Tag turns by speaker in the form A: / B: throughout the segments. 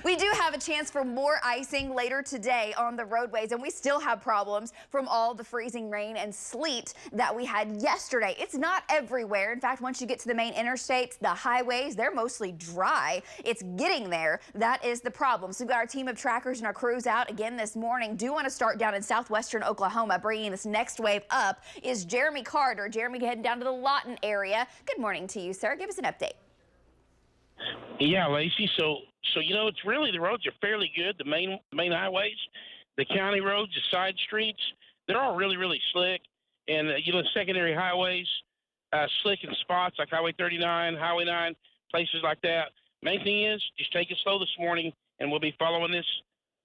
A: We do have a chance for more icing later today on the roadways, and we still have problems from all the freezing rain and sleet that we had yesterday. It's not everywhere. In fact, once you get to the main interstates, the highways, they're mostly dry. It's getting there. That is the problem. So we've got our team of trackers and our crews out again this morning. Do want to start down in southwestern Oklahoma. Bringing this next wave up is Jeremy Carter. Jeremy heading down to the Lawton area. Good morning to you, sir. Give us an update.
B: Yeah, Lacey. So you know, it's really the roads are fairly good. The main highways, the county roads, the side streets, they're all really slick. And you know, the secondary highways, slick in spots like Highway 39, Highway 9, places like that. Main thing is just take it slow this morning, and we'll be following this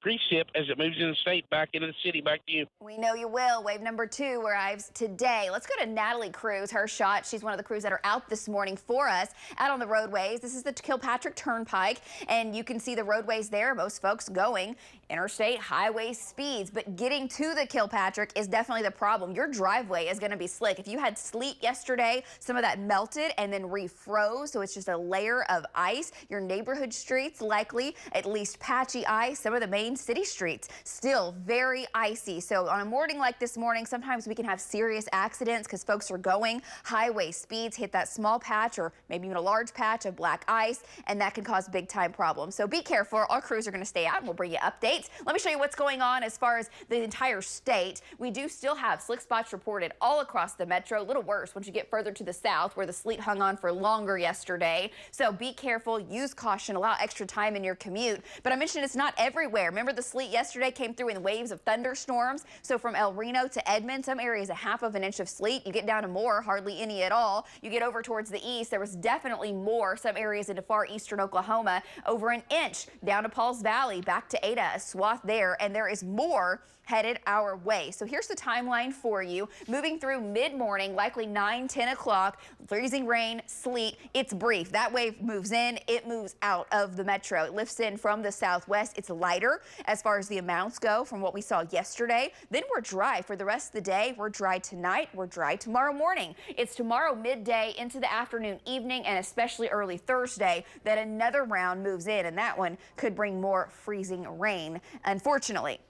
B: precip as it moves in the state back into the city. Back to you.
A: We know you will. Wave number 2 arrives today. Let's go to Natalie Cruz, her shot. She's one of the crews that are out this morning for us out on the roadways. This is the Kilpatrick Turnpike, and you can see the roadways there. Most folks going interstate highway speeds, but getting to the Kilpatrick is definitely the problem. Your driveway is going to be slick. If you had sleet yesterday, some of that melted and then refroze, so it's just a layer of ice. Your neighborhood streets likely at least patchy ice. Some of the main city streets still very icy. So on a morning like this morning, sometimes we can have serious accidents because folks are going highway speeds, hit that small patch or maybe even a large patch of black ice, and that can cause big time problems. So be careful. Our crews are going to stay out and we'll bring you updates. Let me show you what's going on as far as the entire state. We do still have slick spots reported all across the metro. A little worse once you get further to the south where the sleet hung on for longer yesterday. So be careful, use caution, allow extra time in your commute. But I mentioned it's not everywhere. Remember the sleet yesterday came through in waves of thunderstorms. So from El Reno to Edmond, some areas 1/2 inch of sleet. You get down to more, hardly any at all. You get over towards the east, there was definitely more. Some areas into far eastern Oklahoma, over 1 inch. Down to Pauls Valley, back to Ada, a swath there, and there is more headed our way. So here's the timeline for you. Moving through mid-morning, likely 9-10 o'clock, freezing rain, sleet. It's brief. That wave moves in, it moves out of the metro. It lifts in from the southwest. It's lighter as far as the amounts go from what we saw yesterday. Then we're dry for the rest of the day. We're dry tonight. We're dry tomorrow morning. It's tomorrow midday into the afternoon, evening, and especially early Thursday that another round moves in, and that one could bring more freezing rain, unfortunately.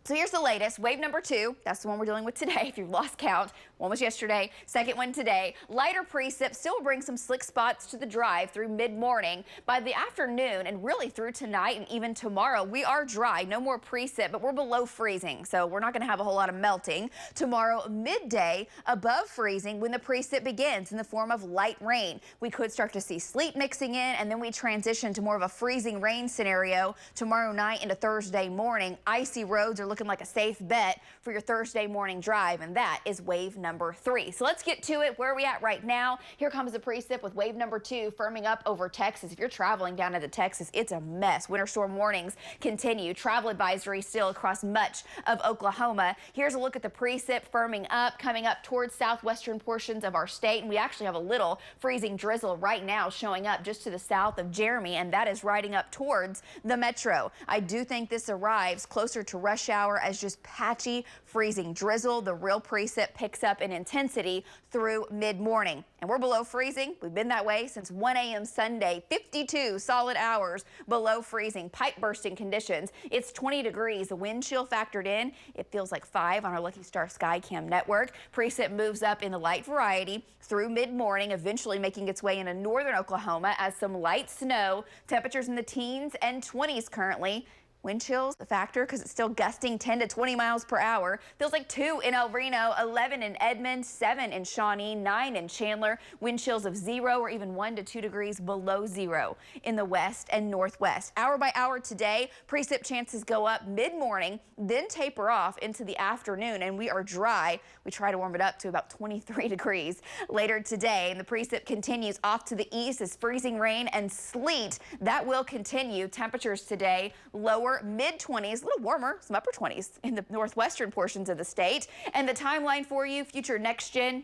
A: So here's the latest. Wave number 2, that's the one we're dealing with today if you've lost count. One was yesterday, second one today. Lighter precip still bring some slick spots to the drive through mid-morning. By the afternoon and really through tonight and even tomorrow, we are dry. No more precip, but we're below freezing, so we're not going to have a whole lot of melting. Tomorrow, midday, above freezing when the precip begins in the form of light rain. We could start to see sleet mixing in, and then we transition to more of a freezing rain scenario tomorrow night into Thursday morning. Icy roads are looking like a safe bet for your Thursday morning drive, and that is wave number 3. So let's get to it. Where are we at right now? Here comes the precip with wave number 2 firming up over Texas. If you're traveling down into Texas, it's a mess. Winter storm warnings continue. Travel advisory still across much of Oklahoma. Here's a look at the precip firming up, coming up towards southwestern portions of our state, and we actually have a little freezing drizzle right now showing up just to the south of Jeremy, and that is riding up towards the metro. I do think this arrives closer to rush hour as just patchy freezing drizzle. The real precip picks up in intensity through mid-morning. And we're below freezing. We've been that way since 1 a.m. Sunday. 52 solid hours below freezing. Pipe bursting conditions. It's 20 degrees. The wind chill factored in. It feels like 5 on our Lucky Star Skycam network. Precip moves up in the light variety through mid-morning, eventually making its way into northern Oklahoma as some light snow. Temperatures in the teens and 20s currently. Wind chills a factor because it's still gusting 10 to 20 miles per hour. Feels like 2 in El Reno, 11 in Edmond, 7 in Shawnee, 9 in Chandler. Wind chills of 0 or even 1 to 2 degrees below 0 in the west and northwest. Hour by hour today, precip chances go up mid-morning, then taper off into the afternoon, and we are dry. We try to warm it up to about 23 degrees later today, and the precip continues off to the east as freezing rain and sleet. That will continue. Temperatures today lower mid-20s, a little warmer, some upper 20s in the northwestern portions of the state. And the timeline for you, future NEXTGEN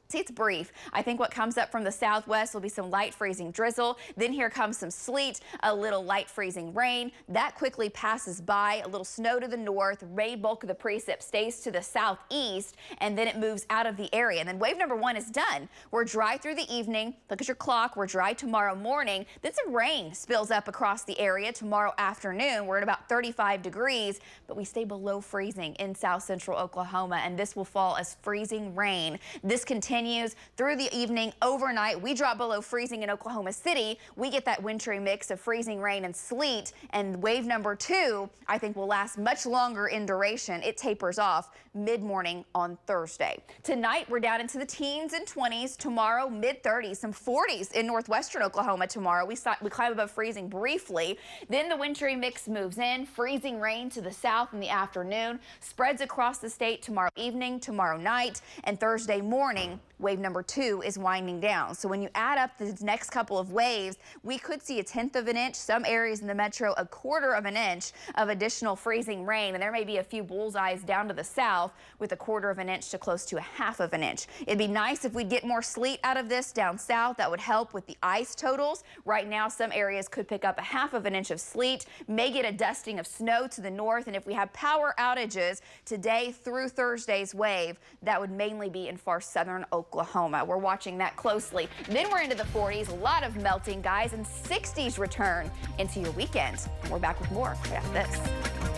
A: See, it's brief. I think what comes up from the southwest will be some light freezing drizzle. Then here comes some sleet, a little light freezing rain. That quickly passes by. A little snow to the north. Main bulk of the precip stays to the southeast, and then it moves out of the area. And then wave number 1 is done. We're dry through the evening. Look at your clock. We're dry tomorrow morning. Then some rain spills up across the area tomorrow afternoon. We're at about 35 degrees, but we stay below freezing in south central Oklahoma, and this will fall as freezing rain. This continues through the evening. Overnight, we drop below freezing in Oklahoma City. We get that wintry mix of freezing rain and sleet, and wave number 2, I think, will last much longer in duration. It tapers off mid-morning on Thursday. Tonight, we're down into the teens and 20s. Tomorrow, mid-30s, some 40s in northwestern Oklahoma tomorrow. We climb above freezing briefly. Then the wintry mix moves in. Freezing rain to the south in the afternoon. Spreads across the state tomorrow evening, tomorrow night, and Thursday morning. Wave number 2 is winding down. So when you add up the next couple of waves, we could see 1/10 of an inch, some areas in the metro 1/4 of an inch of additional freezing rain. And there may be a few bullseyes down to the south with 1/4 of an inch to close to 1/2 of an inch. It'd be nice if we get more sleet out of this down south. That would help with the ice totals. Right now, some areas could pick up 1/2 of an inch of sleet, may get a dusting of snow to the north. And if we have power outages today through Thursday's wave, that would mainly be in far southern Oklahoma. We're watching that closely. Then we're into the 40s, a lot of melting, guys, and 60s return into your weekend. And we're back with more right after this.